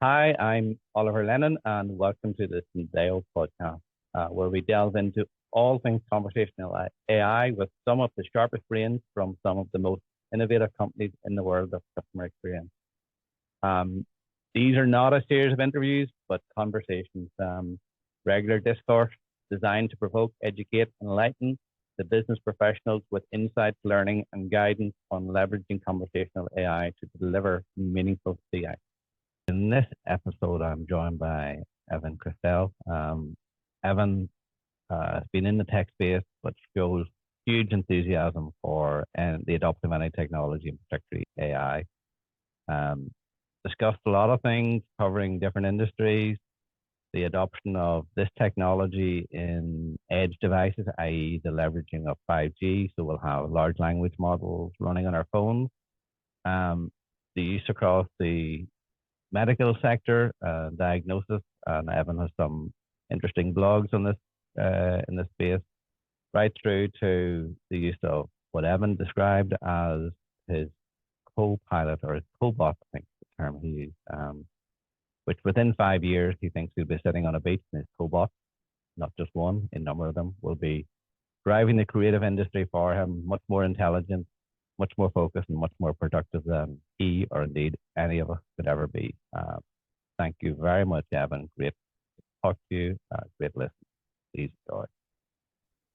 Hi, I'm Oliver Lennon, and welcome to the Syndeo Podcast, where we delve into all things conversational AI with some of the sharpest brains from some of the most innovative companies in the world of customer experience. Um, these are not a series of interviews, but conversations, regular discourse designed to provoke, educate, and enlighten the business professionals with insights, learning, and guidance on leveraging conversational AI to deliver meaningful CX. In this episode, I'm joined by Evan Kirstel. Evan has been in the tech space, but shows huge enthusiasm for the adoption of any technology, and particularly AI. Discussed a lot of things covering different industries, the adoption of this technology in edge devices, i.e., the leveraging of 5G. So we'll have large language models running on our phones. The use across the medical sector, diagnosis, and Evan has some interesting blogs on this in this space, right through to the use of what Evan described as his co-pilot or his cobot, I think is the term he used, which within 5 years he thinks he'll be sitting on a beach and his cobot, not just one, a number of them, will be driving the creative industry for him, much more intelligent, much more focused, and much more productive than he or indeed any of us could ever be. Thank you very much, Evan. Great to talk to you. Great listen. Please enjoy.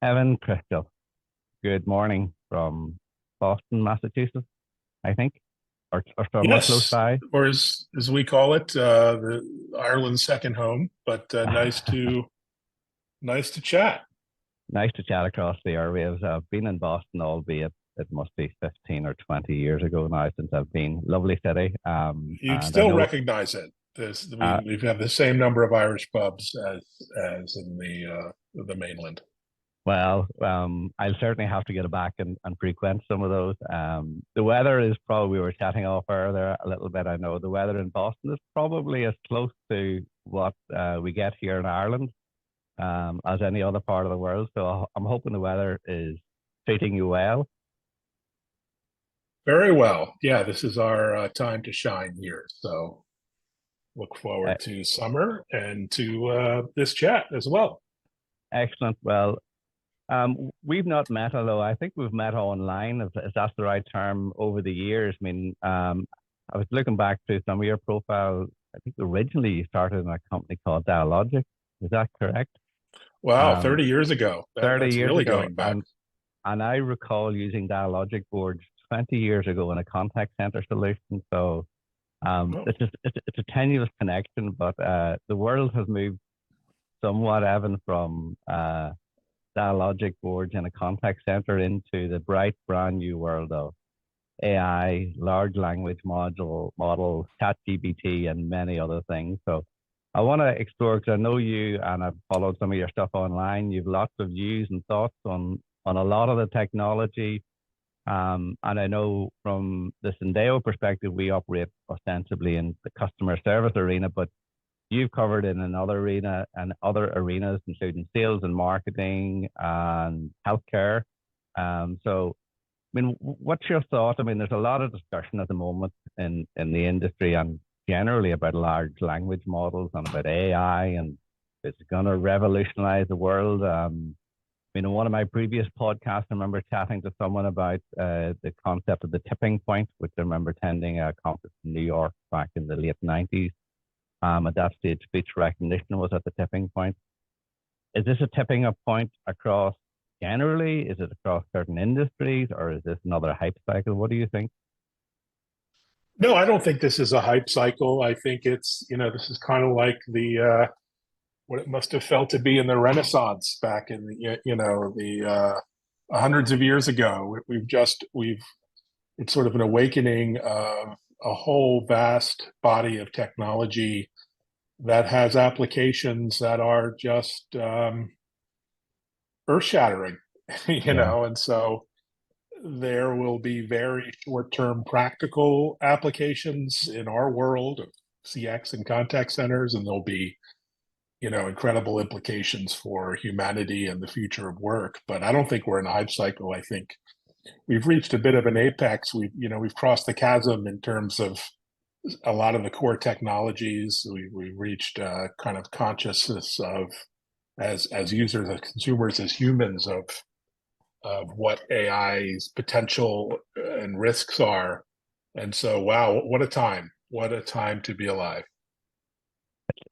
Evan Kirstel, good morning from Boston, Massachusetts, I think, or somewhere close Yes, by. or as we call it, the Ireland's second home. But nice to chat. Nice to chat across the airwaves. I've been in Boston, albeit it must be 15 or 20 years ago now since I've been. Lovely city. You'd And I still know, recognize it. uh, We have the same number of Irish pubs as in the mainland. well, I'll certainly have to get back and frequent some of those. The weather is probably, we were chatting off air there a little bit. I know the weather in Boston is probably as close to what we get here in Ireland as any other part of the world. So I'm hoping the weather is treating you well. Very well. Yeah, this is our time to shine here. So look Uh, forward to summer and to this chat as well. Excellent. Well, we've not met, although I think we've met online, if that's the right term, over the years. I mean, I was looking back to some of your profiles. I think originally you started in a company called Dialogic. Is that correct? Wow, Um, 30 years ago. 30 That's years really ago. going back. And I recall using Dialogic boards 20 years ago in a contact center solution. So Oh. it's a tenuous connection, but the world has moved somewhat, Evan, from dialogic boards in a contact center into the bright, brand new world of AI, large language models, ChatGPT, and many other things. So I want to explore because I know you and I've followed some of your stuff online. You've lots of views and thoughts on a lot of the technology. And I know from the Syndeo perspective, we operate ostensibly in the customer service arena, but you've covered in another arena and other arenas, including sales and marketing and healthcare. So, I mean, what's your thought? I mean, there's a lot of discussion at the moment in the industry and generally about large language models and about AI and it's going to revolutionize the world. In one of my previous podcasts, I remember chatting to someone about the concept of the tipping point, which I remember attending a conference in New York back in the late 90s. At that stage, speech recognition was at the tipping point. Is this a tipping up point across generally? Is it across certain industries, or is this another hype cycle? What do you think? No, I don't think this is a hype cycle. I think this is kind of like the what it must have felt to be in the Renaissance back in the hundreds of years ago. We've it's sort of an awakening of a whole vast body of technology that has applications that are just earth shattering, Yeah. and so there will be very short-term practical applications in our world of CX and contact centers, and there'll be incredible implications for humanity and the future of work. But I don't think we're in a hype cycle. I think we've reached a bit of an apex. We've crossed the chasm in terms of a lot of the core technologies. We reached kind of consciousness of as users, as consumers, as humans of what AI's potential and risks are. And so, wow, what a time! What a time to be alive.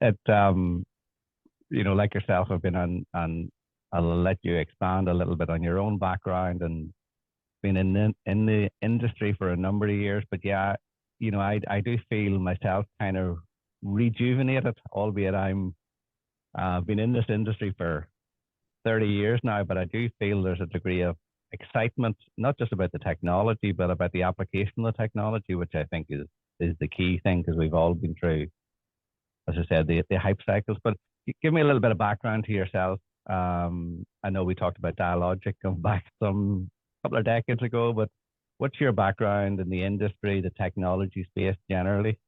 It like yourself, I've been on, and I'll let you expand a little bit on your own background and been in the industry for a number of years. But yeah, I do feel myself kind of rejuvenated, albeit I'm been in this industry for 30 years now, but I do feel there's a degree of excitement, not just about the technology, but about the application of the technology, which I think is the key thing, because we've all been through, as I said, the hype cycles. But give me a little bit of background to yourself. I know we talked about dialogic going back some couple of decades ago, but what's your background in the industry, the technology space generally?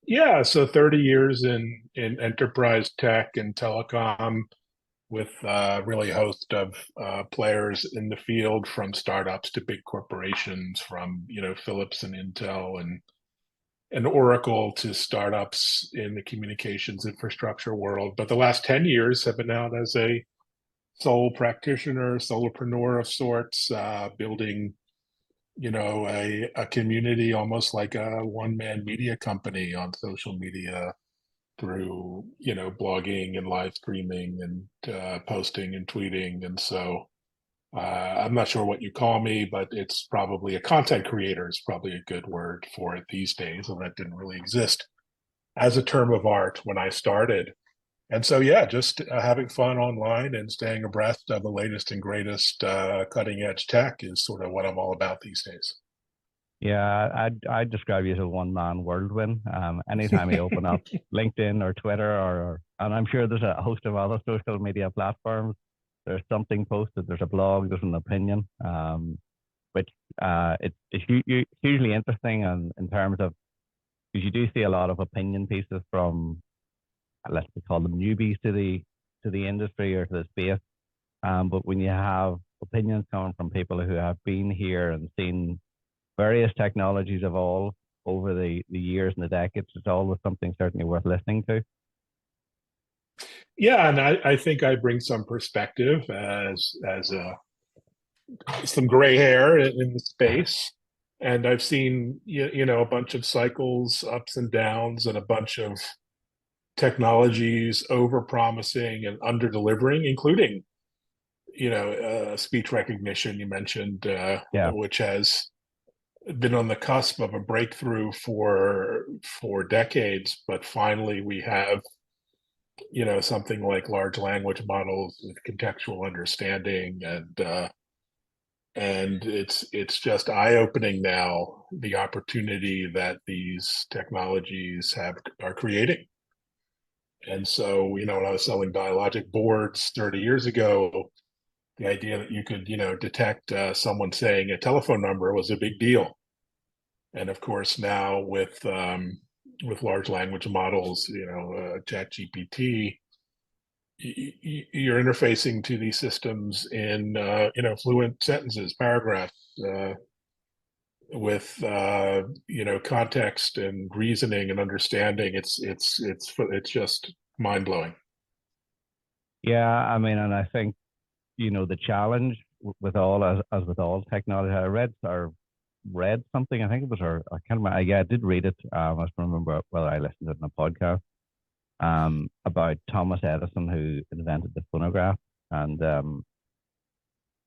Yeah, so 30 years in enterprise tech and telecom, with really a host of players in the field, from startups to big corporations, from Philips and Intel and Oracle, to startups in the communications infrastructure world. But the last 10 years have been out as a sole practitioner, solopreneur of sorts, building a community, almost like a one-man media company on social media, through blogging and live streaming and posting and tweeting. And so I'm not sure what you call me, but it's probably a content creator is probably a good word for it these days, and that didn't really exist as a term of art when I started. And so, yeah, just having fun online and staying abreast of the latest and greatest cutting edge tech is sort of what I'm all about these days. Yeah, I'd describe you as a one-man whirlwind. Anytime you open up LinkedIn or Twitter, and I'm sure there's a host of other social media platforms, there's something posted, there's a blog, there's an opinion, which it's hugely interesting, and in terms of, because you do see a lot of opinion pieces from, let's call them newbies to the industry or to the space. But when you have opinions coming from people who have been here and seen various technologies evolve over the years and the decades, it's always something certainly worth listening to. Yeah, and I think I bring some perspective as some gray hair in the space, and I've seen a bunch of cycles, ups and downs, and a bunch of technologies over promising and under delivering, including speech recognition you mentioned, Yeah. which has been on the cusp of a breakthrough for decades, but finally we have something like large language models with contextual understanding, and it's just eye-opening now, the opportunity that these technologies are creating. And so, when I was selling dialogic boards 30 years ago, the idea that you could, detect someone saying a telephone number was a big deal. And of course, now with large language models, ChatGPT, you're interfacing to these systems in fluent sentences, paragraphs, with context and reasoning and understanding. It's just mind blowing. Yeah, I mean, and I think the challenge with all, as with all technology, I read something. I think it was, or I can't remember. Yeah, I did read it. I just remember whether I listened to it in a podcast. About Thomas Edison, who invented the phonograph, and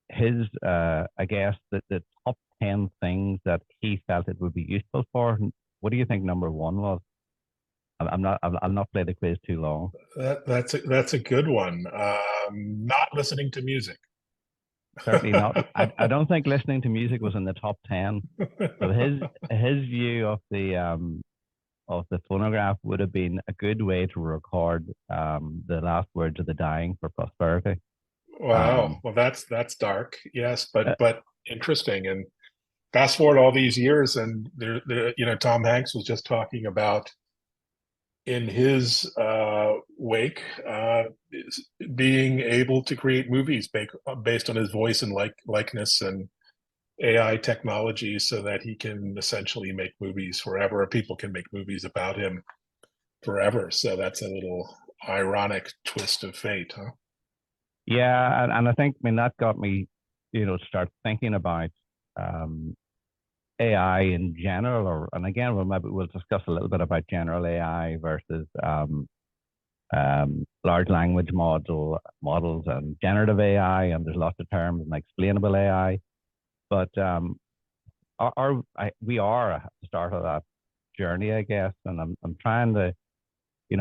his, I guess, the top 10 things that he felt it would be useful for. What do you think number one was? I'll not play the quiz too long. That's a good one. Not listening to music. Certainly not. I don't think listening to music was in the top 10. So his view of the phonograph would have been a good way to record the last words of the dying for prosperity. Wow. Well, that's dark. Yes, but interesting. And fast forward all these years, and Tom Hanks was just talking about, in his wake, being able to create movies based on his voice and likeness, and AI technology so that he can essentially make movies forever, or people can make movies about him forever. So that's a little ironic twist of fate, huh? Yeah, and I think, I mean, that got me, to start thinking about um, AI in general, and again, maybe we'll discuss a little bit about general AI versus large language models and generative AI, and there's lots of terms and explainable AI. But we are at the start of that journey, I guess, and I'm trying to,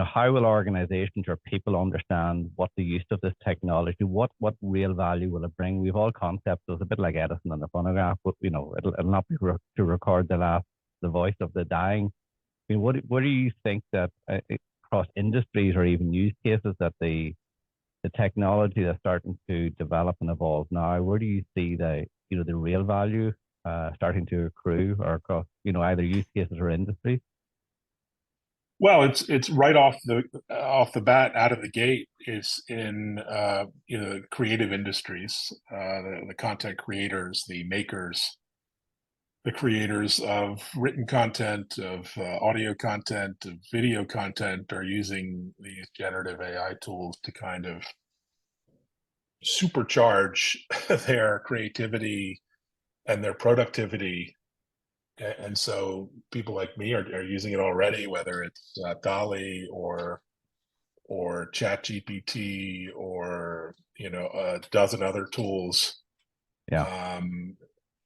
how will organizations or people understand what the use of this technology, what real value will it bring? We've all concepts. It's a bit like Edison and the phonograph, but it'll not be to record the voice of the dying. I mean, what do you think that across industries or even use cases that the technology that's starting to develop and evolve now, where do you see the real value starting to accrue, or across either use cases or industries? Well, it's right off the bat, out of the gate, is in creative industries, the content creators, the makers, the creators of written content, of audio content, of video content, are using these generative AI tools to kind of supercharge their creativity and their productivity. And so people like me are using it already, whether it's Dolly or ChatGPT or a dozen other tools. Yeah.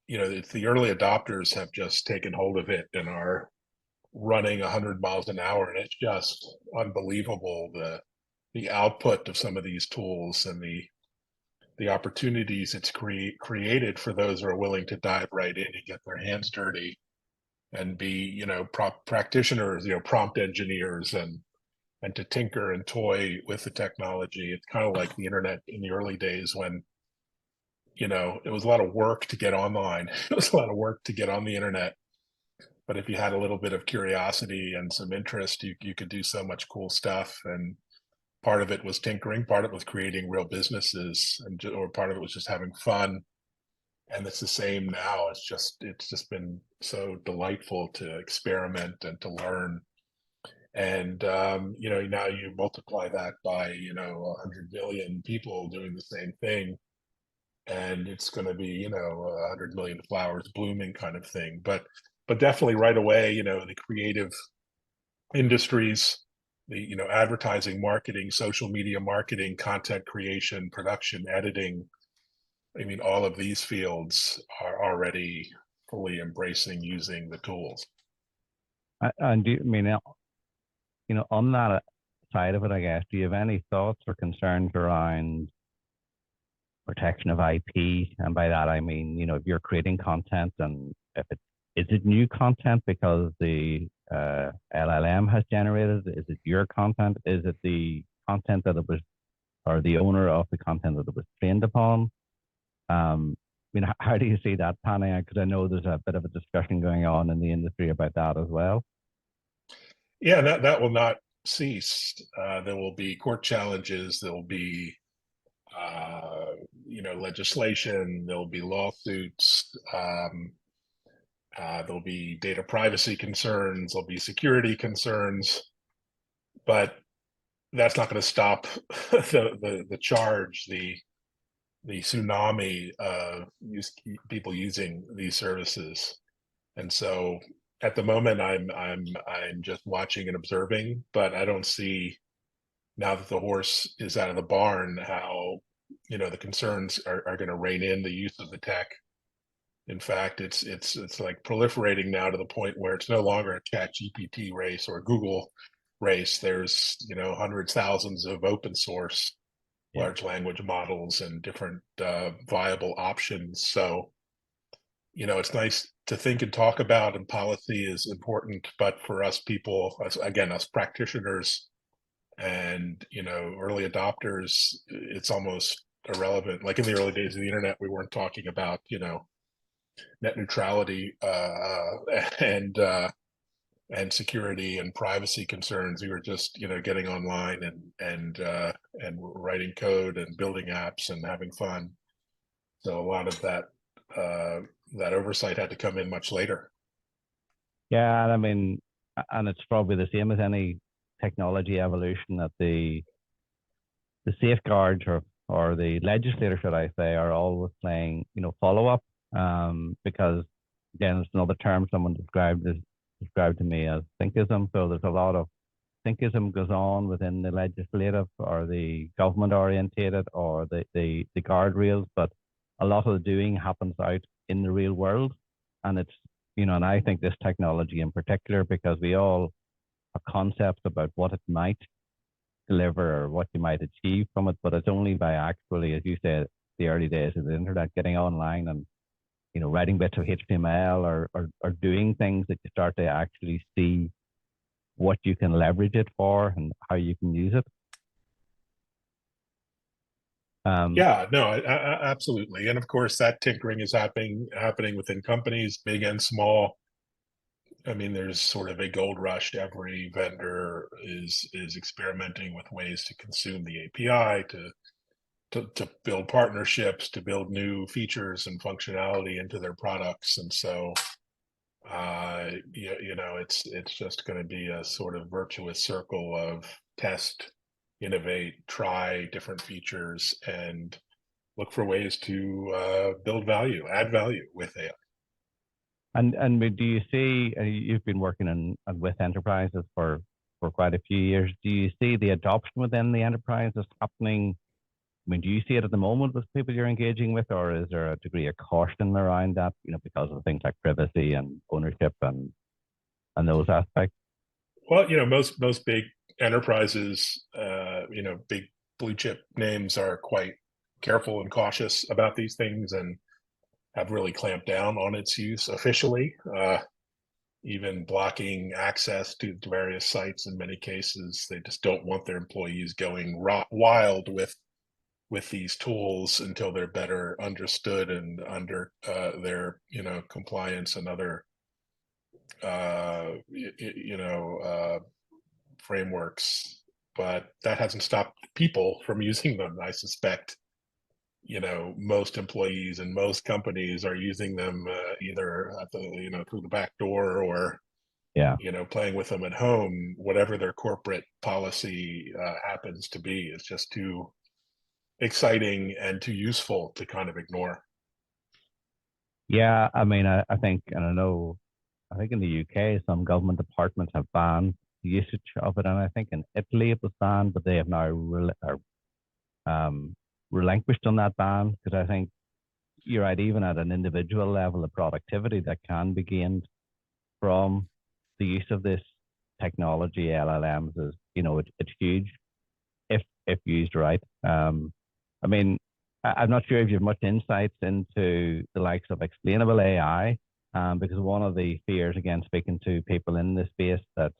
It's the early adopters have just taken hold of it and are running 100 miles an hour, and it's just unbelievable the output of some of these tools and the opportunities it's created for those who are willing to dive right in and get their hands dirty and be practitioners, prompt engineers, and to tinker and toy with the technology. It's kind of like the internet in the early days when it was a lot of work to get online. It was a lot of work to get on the internet, but if you had a little bit of curiosity and some interest, you could do so much cool stuff. And part of it was tinkering, part of it was creating real businesses, or part of it was just having fun. And it's the same now. It's just been so delightful to experiment and to learn. And now you multiply that by 100 million people doing the same thing, and it's going to be 100 million flowers blooming kind of thing. But definitely right away, the creative industries, the advertising, marketing, social media marketing, content creation, production, editing, I mean, all of these fields are already fully embracing using the tools. And do you, I mean, on that side of it, I guess, do you have any thoughts or concerns around protection of IP? And by that, I mean, if you're creating content, and is it new content because the LLM has generated? Is it your content? Is it the content that it was, or the owner of the content that it was trained upon? How do you see that panning out? Because I know there's a bit of a discussion going on in the industry about that as well. Yeah, that will not cease. There will be court challenges. There will be, legislation. There will be lawsuits. There'll be data privacy concerns. There'll be security concerns. But that's not going to stop the charge, the tsunami of people using these services. And so at the moment, I'm just watching and observing, but I don't see, now that the horse is out of the barn, how the concerns are going to rein in the use of the tech. In fact, it's like proliferating now to the point where it's no longer a ChatGPT race or a Google race. There's hundreds, thousands of open source large language models and different viable options. So it's nice to think and talk about, and policy is important, but for us people, us practitioners and early adopters, it's almost irrelevant. Like in the early days of the internet, we weren't talking about net neutrality and security and privacy concerns. We were just getting online and writing code and building apps and having fun. So a lot of that that oversight had to come in much later. Yeah, and I mean, and it's probably the same as any technology evolution that the safeguards or the legislators, should I say, are always playing, follow up. Because again, it's another term someone described to me as thinkism. So there's a lot of thinkism goes on within the legislative or the government orientated or the guardrails, but a lot of the doing happens out in the real world. And it's, and I think this technology in particular, because we all have concepts about what it might deliver or what you might achieve from it, but it's only by actually, as you said, the early days of the internet, getting online and writing bits of HTML or doing things that you start to actually see what you can leverage it for and how you can use it. Yeah, no, absolutely. And of course, that tinkering is happening within companies, big and small. I mean, there's sort of a gold rush. Every vendor is experimenting with ways to consume the API, to build partnerships, to build new features and functionality into their products. And so, it's just going to be a sort of virtuous circle of test, innovate, try different features, and look for ways to build value, add value with AI. And do you see, you've been working with enterprises for quite a few years. Do you see the adoption within the enterprises happening? I mean, do you see it at the moment with people you're engaging with, or is there a degree of caution around that, because of things like privacy and ownership and those aspects? Well, most big enterprises, big blue chip names are quite careful and cautious about these things and have really clamped down on its use officially, even blocking access to various sites in many cases. They just don't want their employees going wild with these tools until they're better understood and under their compliance and other frameworks. But that hasn't stopped people from using them. I suspect most employees and most companies are using them either at the through the back door or Yeah. playing with them at home. Whatever their corporate policy happens to be, it's just too exciting and too useful to kind of ignore. Yeah, I mean, I think, and I think in the UK, some government departments have banned the usage of it, and I think in Italy it was banned, but they have now relinquished on that ban, because I think you're right, even at an individual level, the productivity that can be gained from the use of this technology, LLMs, is, it's huge if used right. I mean, I'm not sure if you have much insights into the likes of explainable AI, because one of the fears, again, speaking to people in this space, that,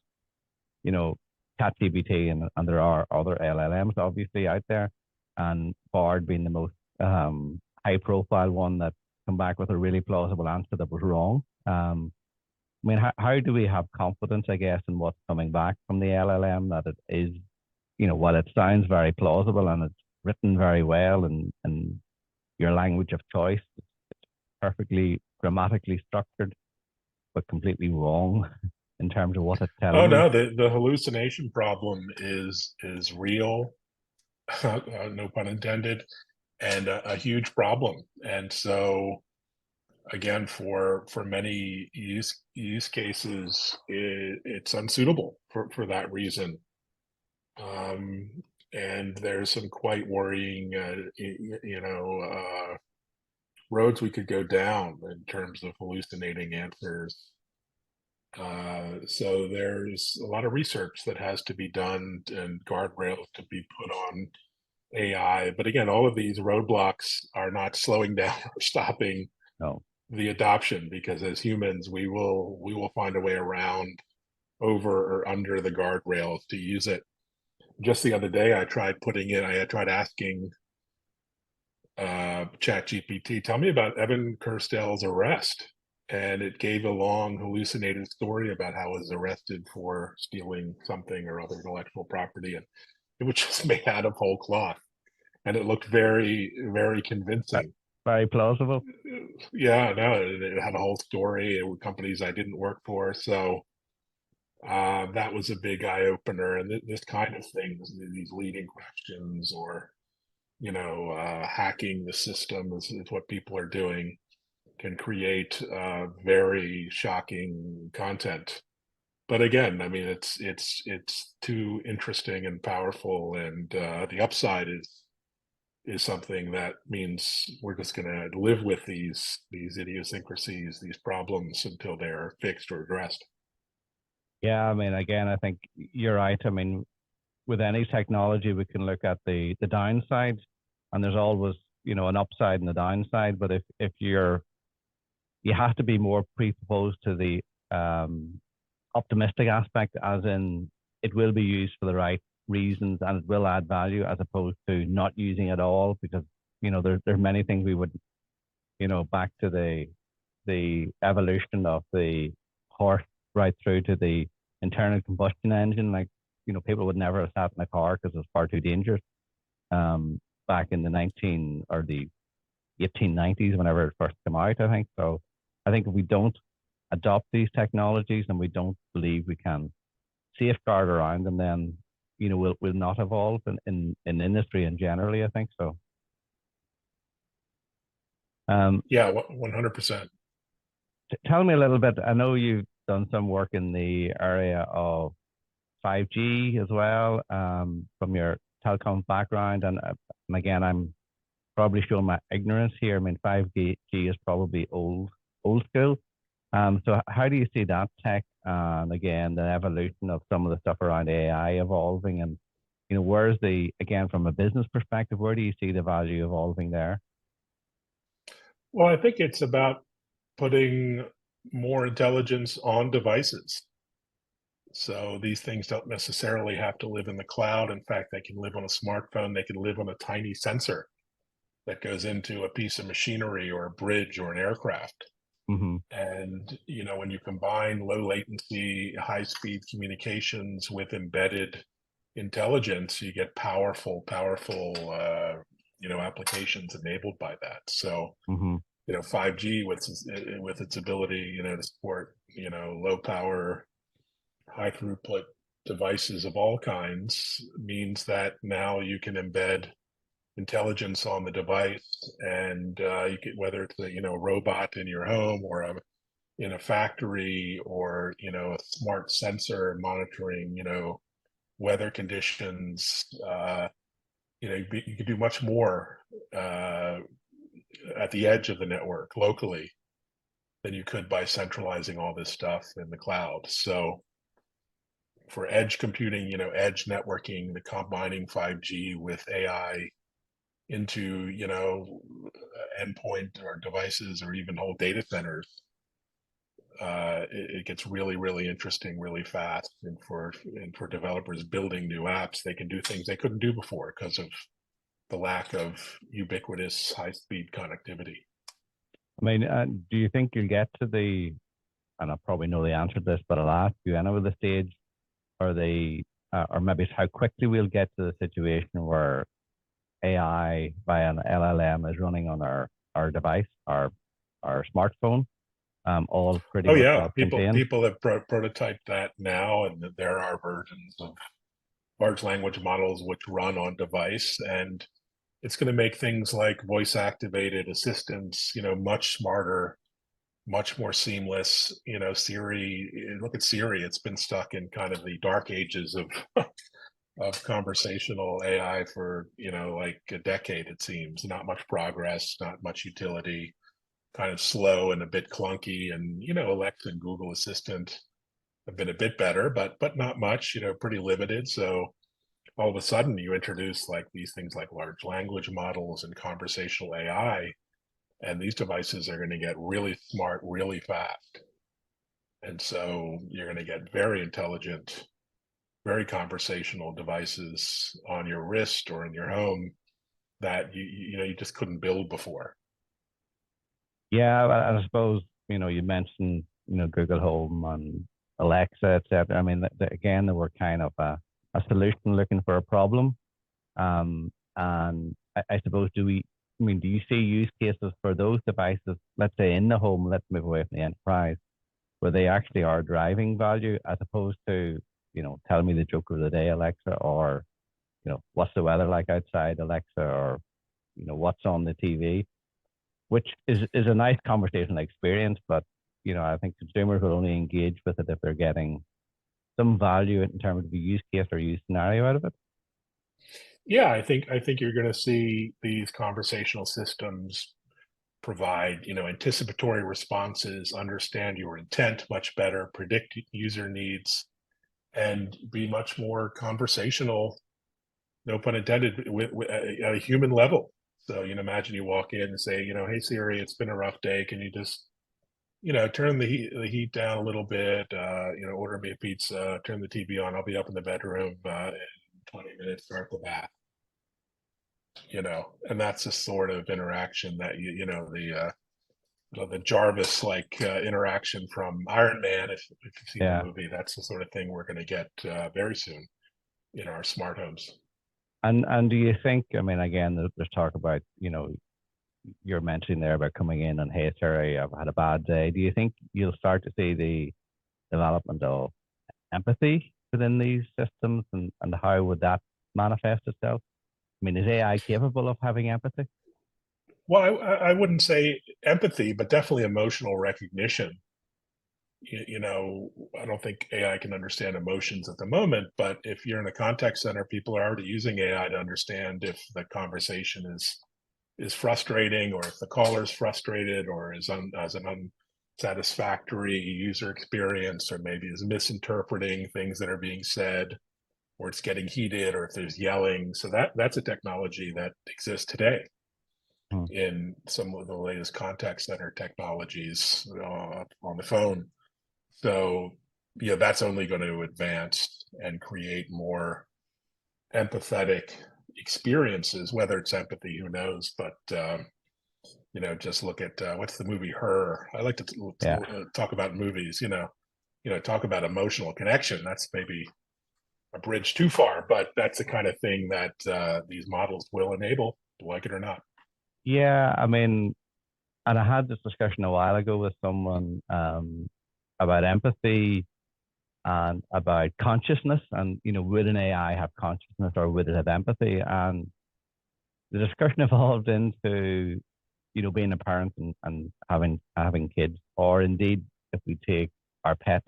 ChatGPT and there are other LLMs obviously out there, and Bard being the most high profile one that come back with a really plausible answer that was wrong. I mean, how do we have confidence, I guess, in what's coming back from the LLM, that it is, while it sounds very plausible and it's written very well and your language of choice, it's perfectly grammatically structured, but completely wrong in terms of what it's telling Oh you? no, the hallucination problem is real, no pun intended, and a huge problem. And so again, for many use cases, it's unsuitable for that reason. And there's some quite worrying, roads we could go down in terms of hallucinating answers. So there's a lot of research that has to be done and guardrails to be put on AI. But again, all of these roadblocks are not slowing down or stopping No. the adoption, because as humans, we will find a way around, over or under the guardrails to use it. Just the other day, I tried asking ChatGPT, tell me about Evan Kirstel's arrest. And it gave a long hallucinated story about how he was arrested for stealing something or other intellectual property. And it was just made out of whole cloth. And it looked very, very convincing. very plausible. Yeah, no, it had a whole story. It were companies I didn't work for, so that was a big eye opener. And this kind of things, these leading questions, or hacking the system is what people are doing, can create very shocking content. But again, I mean, it's too interesting and powerful, and the upside is something that means we're just going to live with these idiosyncrasies, these problems until they're fixed or addressed. Yeah, I mean, again, I think you're right. I mean, with any technology, we can look at the downside, and there's always, an upside and a downside. But if you have to be more predisposed to the optimistic aspect, as in it will be used for the right reasons and it will add value, as opposed to not using it all, because there's many things we would, back to the evolution of the horse right through to the internal combustion engine. Like, people would never have sat in a car because it was far too dangerous. Back in the 1890s, whenever it first came out, I think. So I think if we don't adopt these technologies and we don't believe we can safeguard around them, then we'll not evolve in industry and generally, I think so. Yeah, 100%. Tell me a little bit. I know you've done some work in the area of 5G as well, from your telecom background, and again, I'm probably showing my ignorance here. I mean, 5G is probably old school. So how do you see that tech, and again, the evolution of some of the stuff around AI evolving, and where's again, from a business perspective, where do you see the value evolving there? Well, I think it's about putting more intelligence on devices. So these things don't necessarily have to live in the cloud. In fact, they can live on a smartphone. They can live on a tiny sensor that goes into a piece of machinery or a bridge or an aircraft. Mm-hmm. And, when you combine low latency, high speed communications with embedded intelligence, you get powerful, applications enabled by that. So, Mm-hmm. 5G with its ability, to support, low power, high throughput devices of all kinds, means that now you can embed intelligence on the device, and you can, whether it's a robot in your home or in a factory, or a smart sensor monitoring weather conditions. You can do much more at the edge of the network locally than you could by centralizing all this stuff in the cloud. So for edge computing, edge networking, the combining 5G with AI into endpoint or devices or even whole data centers, it gets really, really interesting really fast. And for developers building new apps, they can do things they couldn't do before because of the lack of ubiquitous high-speed connectivity. I mean, do you think you'll get to and I probably know the answer to this, but I'll ask you, anyway, the stage, or or maybe it's how quickly we'll get to the situation where AI via an LLM is running on our device, our smartphone, all pretty Oh much yeah, self-contained. people have prototyped that now, and there are versions of large language models which run on device, and it's going to make things like voice activated assistants, much smarter, much more seamless. Siri, look at Siri, it's been stuck in kind of the dark ages of of conversational AI for, like a decade, it seems. Not much progress, not much utility, kind of slow and a bit clunky. And, Alexa and Google Assistant have been a bit better, but not much, pretty limited. So all of a sudden you introduce like these things like large language models and conversational AI, and these devices are going to get really smart really fast. And so you're going to get very intelligent, very conversational devices on your wrist or in your home that you just couldn't build before. Yeah, I suppose you mentioned Google Home and Alexa, etc. I mean, again, they were kind of a solution looking for a problem, and I suppose do we I mean, do you see use cases for those devices, let's say in the home, let's move away from the enterprise, where they actually are driving value as opposed to, tell me the joke of the day, Alexa, or, what's the weather like outside, Alexa, or, what's on the TV, which is a nice conversational experience, but, I think consumers will only engage with it if they're getting some value in terms of the use case or use scenario out of it. Yeah, I think you're going to see these conversational systems provide, anticipatory responses, understand your intent much better, predict user needs, and be much more conversational, no pun intended, at a human level. So, imagine you walk in and say, hey Siri, it's been a rough day. Can you just, turn the heat down a little bit, order me a pizza, turn the TV on. I'll be up in the bedroom in 20 minutes, start the bath. And that's the sort of interaction that the Jarvis like interaction from Iron Man. If you've seen Yeah. the movie, that's the sort of thing we're going to get very soon in our smart homes. And do you think, I mean, again, there's talk about, you're mentioning there about coming in and, hey, Siri, I've had a bad day. Do you think you'll start to see the development of empathy within these systems, and how would that manifest itself? I mean, is AI capable of having empathy? Well, I wouldn't say empathy, but definitely emotional recognition. I don't think AI can understand emotions at the moment, but if you're in a contact center, people are already using AI to understand if the conversation is frustrating, or if the caller is frustrated, or as an unsatisfactory user experience, or maybe is misinterpreting things that are being said, or it's getting heated, or if there's yelling. So that's a technology that exists today Hmm. in some of the latest contact center technologies on the phone. So, that's only going to advance and create more empathetic experiences, whether it's empathy, who knows? But, just look at what's the movie Her. I like to Yeah. talk about movies, talk about emotional connection. That's maybe a bridge too far, but that's the kind of thing that these models will enable, like it or not. Yeah. I mean, and I had this discussion a while ago with someone about empathy and about consciousness, and, would an AI have consciousness or would it have empathy? And the discussion evolved into, being a parent and having kids, or indeed if we take our pets.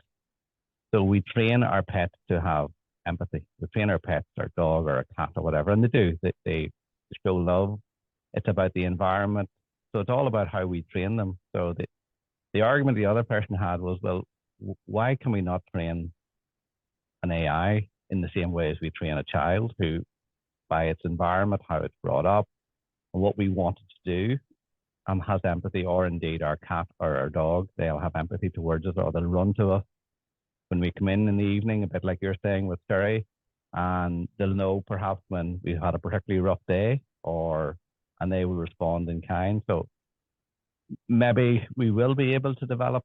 So we train our pets to have empathy. We train our pets, our dog or a cat or whatever, and they do. They show love. It's about the environment. So it's all about how we train them. So the argument the other person had was, well, why can we not train an AI in the same way as we train a child, who, by its environment, how it's brought up, and what we want it to do, has empathy, or indeed our cat or our dog, they'll have empathy towards us, or they'll run to us when we come in the evening, a bit like you're saying with Siri, and they'll know perhaps when we've had a particularly rough day, and they will respond in kind. So maybe we will be able to develop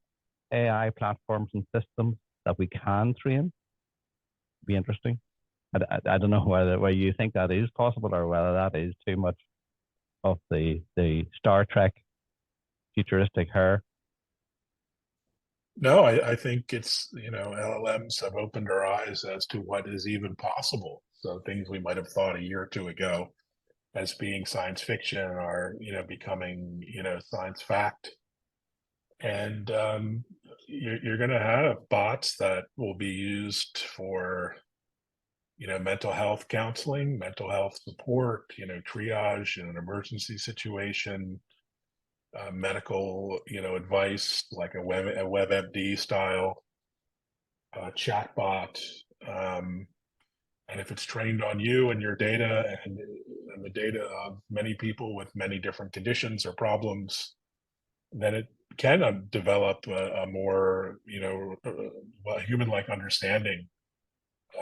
AI platforms and systems that we can train. Be interesting. I don't know whether you think that is possible, or whether that is too much of the Star Trek futuristic her. No, I think it's, LLMs have opened our eyes as to what is even possible. So things we might have thought a year or two ago as being science fiction are, becoming, science fact. And you're going to have bots that will be used for, mental health counseling, mental health support, triage in an emergency situation, medical, advice, like a WebMD style chatbot. And if it's trained on you and your data, and the data of many people with many different conditions or problems, then it can develop a more, human-like understanding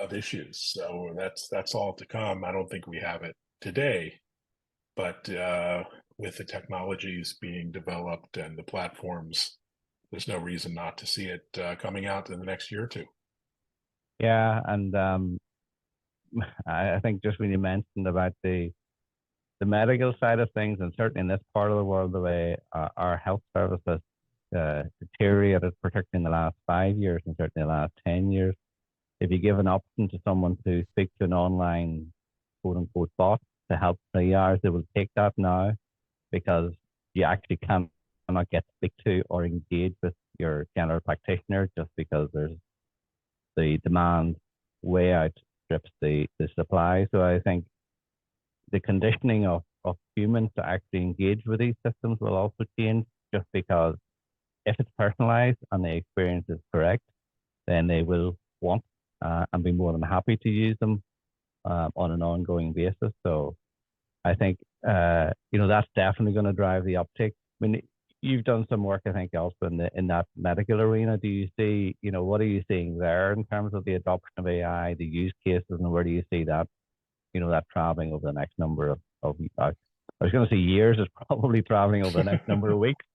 of issues. So that's all to come. I don't think we have it today, but with the technologies being developed and the platforms, there's no reason not to see it coming out in the next year or two. Yeah, and I think just when you mentioned about the the medical side of things, and certainly in this part of the world, the way our health services deteriorated, particularly in the last 5 years and certainly the last 10 years. If you give an option to someone to speak to an online quote unquote bot to help triage, they will take that now, because you actually cannot get to speak to or engage with your general practitioner, just because there's the demand way outstrips the supply. So I think the conditioning of humans to actually engage with these systems will also change, just because if it's personalized and the experience is correct, then they will want and be more than happy to use them on an ongoing basis. So I think that's definitely going to drive the uptake. I mean, you've done some work, I think, also in that medical arena. Do you see, what are you seeing there in terms of the adoption of AI, the use cases, and where do you see that, that traveling over the next number of I was going to say years, is probably traveling over the next number of weeks.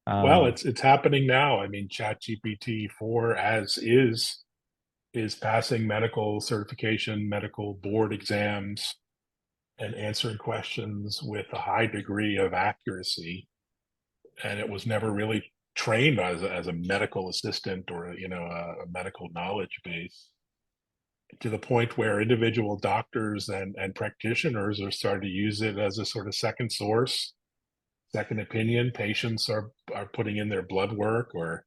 Well, it's happening now. I mean, ChatGPT 4 as is passing medical certification, medical board exams, and answering questions with a high degree of accuracy. And it was never really trained as a medical assistant or a medical knowledge base, to the point where individual doctors and practitioners are starting to use it as a sort of second source, second opinion. Patients are putting in their blood work, or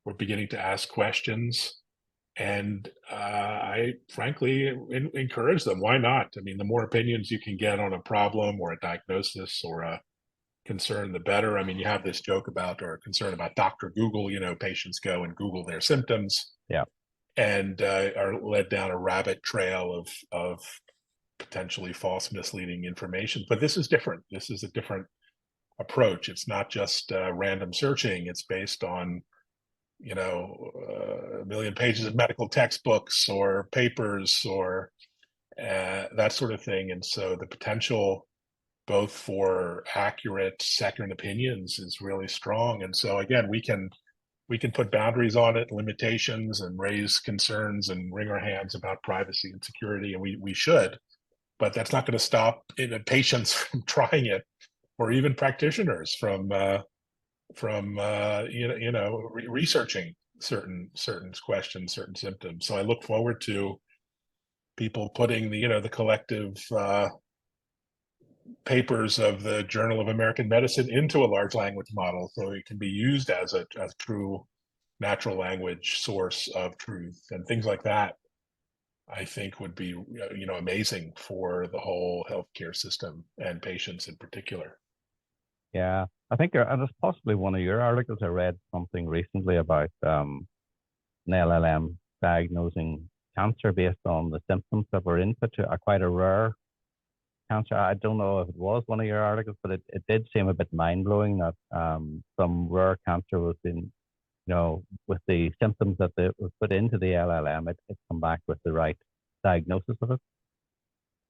we're beginning to ask questions. And I frankly encourage them. Why not? I mean, the more opinions you can get on a problem or a diagnosis or a concern, the better. I mean, you have this joke about, or concern about Dr. Google. Patients go and Google their symptoms, yeah, and are led down a rabbit trail of potentially false, misleading information. But this is different. This is a different approach. It's not just random searching. It's based on a million pages of medical textbooks or papers or that sort of thing. And so the potential both for accurate second opinions is really strong. And so again, we can put boundaries on it, limitations, and raise concerns and wring our hands about privacy and security, and we should. But that's not going to stop patients from trying it, or even practitioners from researching certain questions, certain symptoms. So I look forward to people putting the collective papers of the Journal of American Medicine into a large language model, so it can be used as a true natural language source of truth, and things like that. I think would be amazing for the whole healthcare system and patients in particular. Yeah, I think and it's possibly one of your articles. I read something recently about an LLM diagnosing cancer based on the symptoms that were in such quite a rare cancer. I don't know if it was one of your articles, but it did seem a bit mind-blowing that some rare cancer was in, with the symptoms that was put into the LLM, it come back with the right diagnosis of it.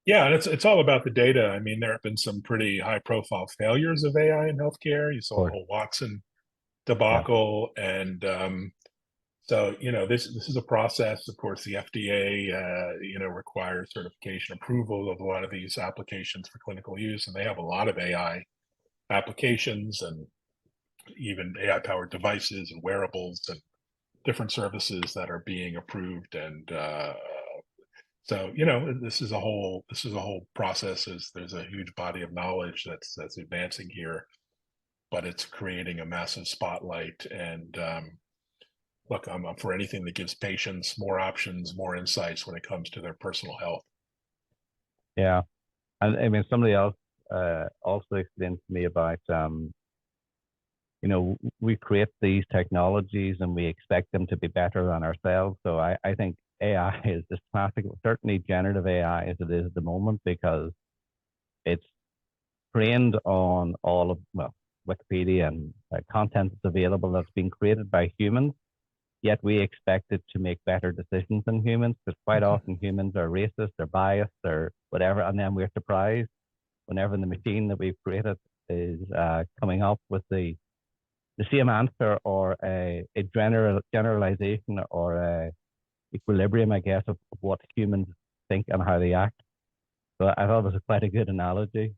Yeah, and it's all about the data. I mean, there have been some pretty high-profile failures of AI in healthcare. You saw the whole Watson debacle, and so this is a process. Of course, the FDA requires certification approval of a lot of these applications for clinical use, and they have a lot of AI applications and even AI-powered devices and wearables and different services that are being approved. And so this is a whole process. There's a huge body of knowledge that's advancing here, but it's creating a massive spotlight. And look, I'm for anything that gives patients more options, more insights when it comes to their personal health. Yeah, and I mean, somebody else also explained to me about we create these technologies and we expect them to be better than ourselves. So I think AI is this classic, certainly generative AI as it is at the moment, because it's trained on all of, Wikipedia and content that's available that's been created by humans, yet we expect it to make better decisions than humans, because quite often humans are racist, they're biased, or whatever, and then we're surprised whenever the machine that we've created is coming up with the same answer, or a generalization, or a equilibrium, I guess, of what humans think and how they act. So I thought it was quite a good analogy.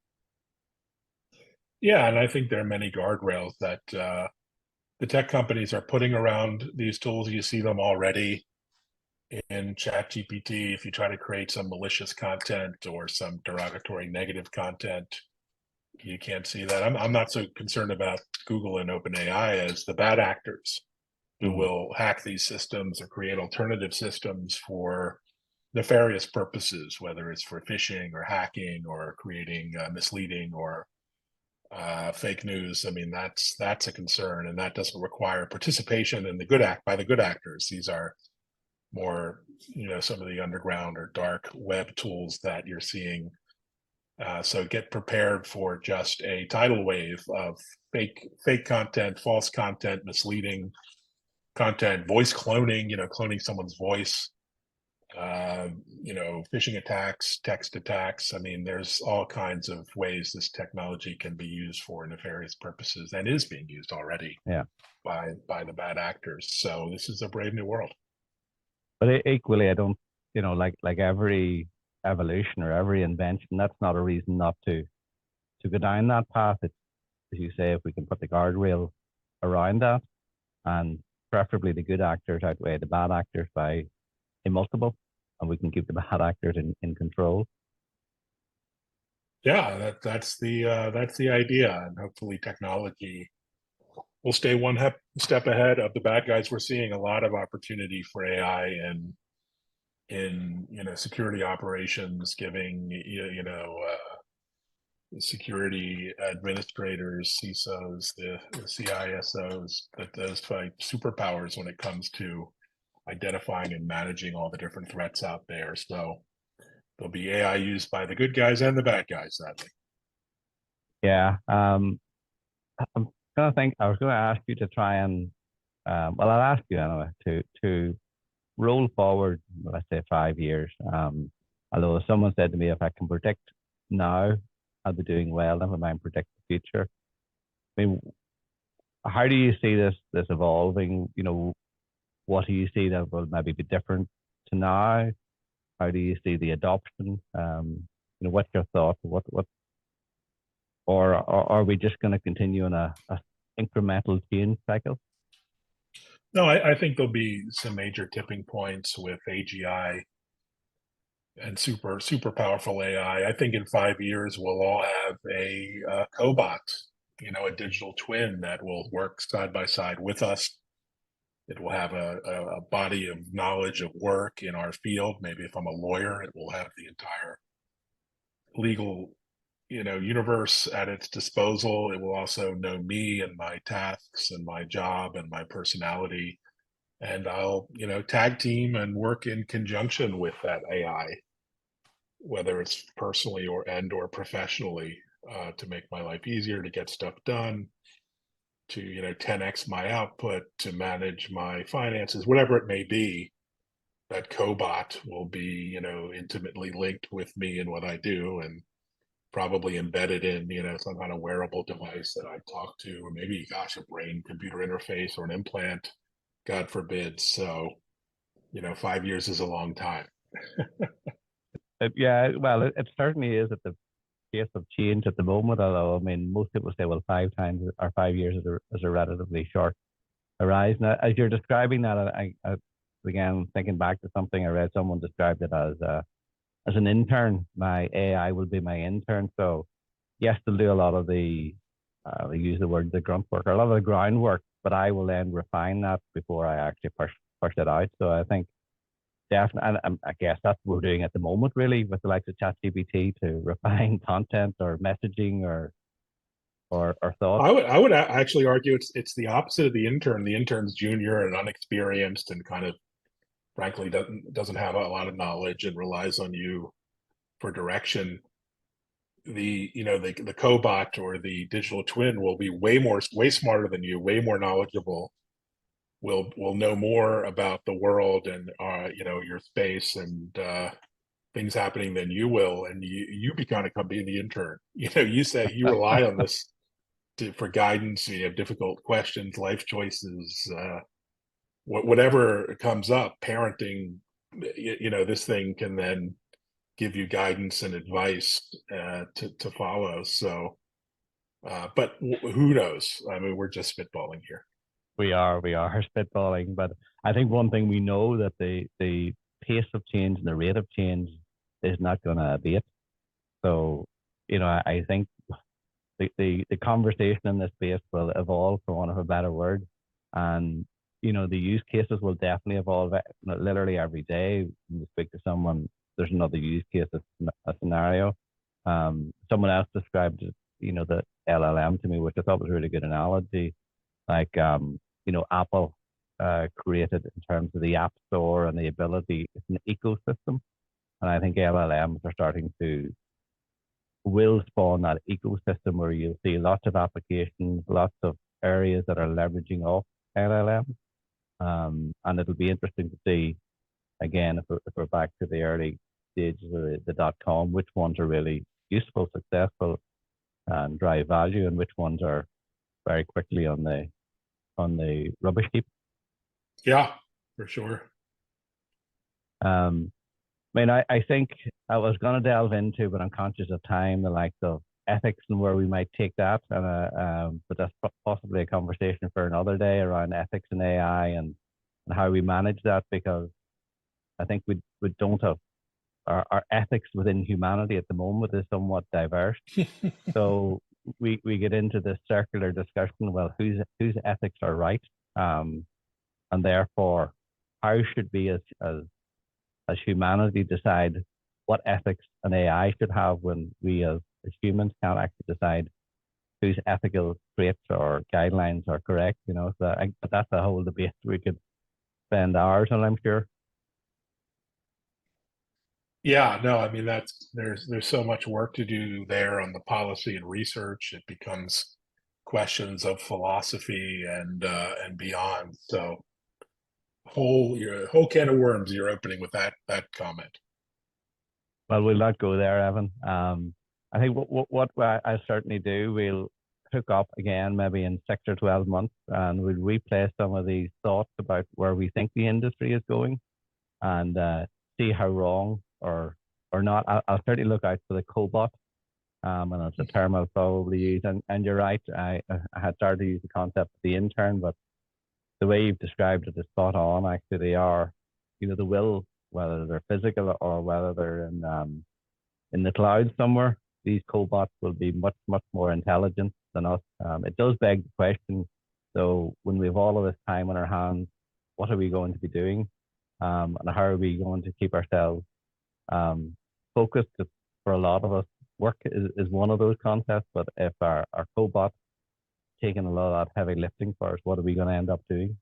Yeah, and I think there are many guardrails that the tech companies are putting around these tools. You see them already in ChatGPT. If you try to create some malicious content or some derogatory negative content, you can't see that. I'm not so concerned about Google and OpenAI as the bad actors who Mm. will hack these systems or create alternative systems for nefarious purposes, whether it's for phishing or hacking or creating misleading or fake news. I mean, that's a concern, and that doesn't require participation in the good act by the good actors. These are more, some of the underground or dark web tools that you're seeing. So get prepared for just a tidal wave of fake content, false content, misleading content, voice cloning, cloning someone's voice, phishing attacks, text attacks. I mean, there's all kinds of ways this technology can be used for nefarious purposes and is being used already Yeah. by the bad actors. So this is a brave new world. But equally, I don't, like every evolution or every invention, that's not a reason not to go down that path. It's, as you say, if we can put the guardrail around that, and preferably the good actors outweigh the bad actors by a multiple, and we can keep the bad actors in control. Yeah, that's the idea, and hopefully technology will stay one step ahead of the bad guys. We're seeing a lot of opportunity for AI and in security operations, giving security administrators, CISOs, the CISOs, that those fight superpowers when it comes to identifying and managing all the different threats out there. So there'll be AI used by the good guys and the bad guys, sadly. Yeah. I'm gonna think. I was gonna ask you to try and, well, I'll ask you anyway to roll forward, let's say 5 years. Although someone said to me, if I can predict now, I'll be doing well. Never mind predict the future. I mean, how do you see this evolving? What do you see that will maybe be different to now? How do you see the adoption? What's your thought? Or are we just going to continue in a incremental change cycle? No, I think there'll be some major tipping points with AGI and super powerful AI. I think in 5 years we'll all have a cobot, a digital twin that will work side by side with us. It will have a body of knowledge of work in our field. Maybe if I'm a lawyer, it will have the entire legal universe at its disposal. It will also know me and my tasks and my job and my personality, and I'll tag team and work in conjunction with that AI, whether it's personally or professionally, to make my life easier, to get stuff done, to 10x my output, to manage my finances, whatever it may be. That cobot will be intimately linked with me and what I do, and probably embedded in some kind of wearable device that I talk to, or maybe, gosh, a brain computer interface or an implant, God forbid. So 5 years is a long time. Yeah, well, it certainly is at the pace of change at the moment. Although, I mean, most people say, well, 5 times or 5 years is a relatively short horizon. Now, as you're describing that, I began thinking back to something I read. Someone described it as an intern. My AI will be my intern. So yes, they'll do a lot of they use the word the grunt work, or a lot of the groundwork, but I will then refine that before I actually push it out. So I think definitely, and I guess that's what we're doing at the moment, really, with the likes of ChatGPT to refine content or messaging or thoughts. I would actually argue it's the opposite of the intern. The intern's junior and unexperienced and kind of, frankly, doesn't have a lot of knowledge and relies on you for direction. The cobot or the digital twin will be way smarter than you, way more knowledgeable, will know more about the world and your space and things happening than you will, and you kind of come being the intern. You say you rely on this for guidance. You have difficult questions, life choices, whatever comes up, parenting. This thing can then give you guidance and advice to follow. So But who knows? I mean, we're just spitballing here. We are spitballing, but I think one thing we know that the pace of change and the rate of change is not going to abate. So, I think the conversation in this space will evolve, for want of a better word, and the use cases will definitely evolve. Literally every day, when you speak to someone, there's another use case, a scenario. Someone else described it, the LLM to me, which I thought was a really good analogy. Like, Apple created in terms of the App Store and the ability, it's an ecosystem. And I think LLMs are starting to will spawn that ecosystem where you'll see lots of applications, lots of areas that are leveraging off LLMs. And it'll be interesting to see, again, if we're back to the early stages of the .com, which ones are really useful, successful, and drive value, and which ones are very quickly on the rubbish heap. Yeah, for sure. I think I was going to delve into, but I'm conscious of time, the likes of ethics and where we might take that. But that's possibly a conversation for another day around ethics and AI and how we manage that, because I think we don't have our ethics within humanity at the moment is somewhat diverse. So we get into this circular discussion. Well, whose ethics are right, and therefore, how should we as humanity decide what ethics an AI should have when we as humans can't actually decide whose ethical traits or guidelines are correct? So that's a whole debate we could spend hours on, I'm sure. Yeah, no, I mean there's so much work to do there on the policy and research. It becomes questions of philosophy and beyond. So whole can of worms you're opening with that comment. Well, we'll not go there, Evan. I think what I certainly do, we'll hook up again maybe in 6 or 12 months, and we'll replay some of these thoughts about where we think the industry is going, and see how wrong or not. I'll certainly look out for the cobot, and that's a term I'll probably use. And you're right, I had started to use the concept of the intern, but the way you've described it is spot on. Actually, they are, the will, whether they're physical or whether they're in the cloud somewhere, these cobots will be much, much more intelligent than us. It does beg the question, so when we have all of this time on our hands, what are we going to be doing? And how are we going to keep ourselves focused? For a lot of us, work is one of those concepts, but if our cobot taking a lot of that heavy lifting for us, what are we going to end up doing?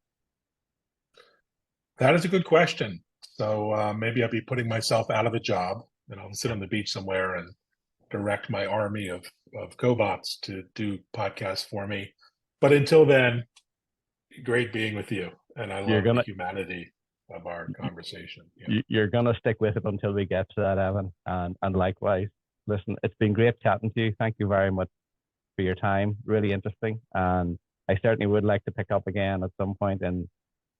That is a good question. So maybe I'll be putting myself out of a job, and I'll sit on the beach somewhere and direct my army of cobots to do podcasts for me. But until then, great being with you, and I love the humanity of our conversation. Yeah. You're gonna stick with it until we get to that, Evan, and likewise. Listen, it's been great chatting to you. Thank you very much for your time. Really interesting, and I certainly would like to pick up again at some point in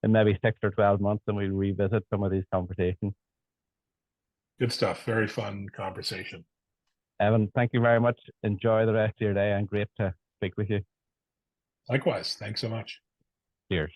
maybe 6 or 12 months, and we'll revisit some of these conversations. Good stuff. Very fun conversation. Evan, thank you very much. Enjoy the rest of your day, and great to speak with you. Likewise. Thanks so much. Cheers.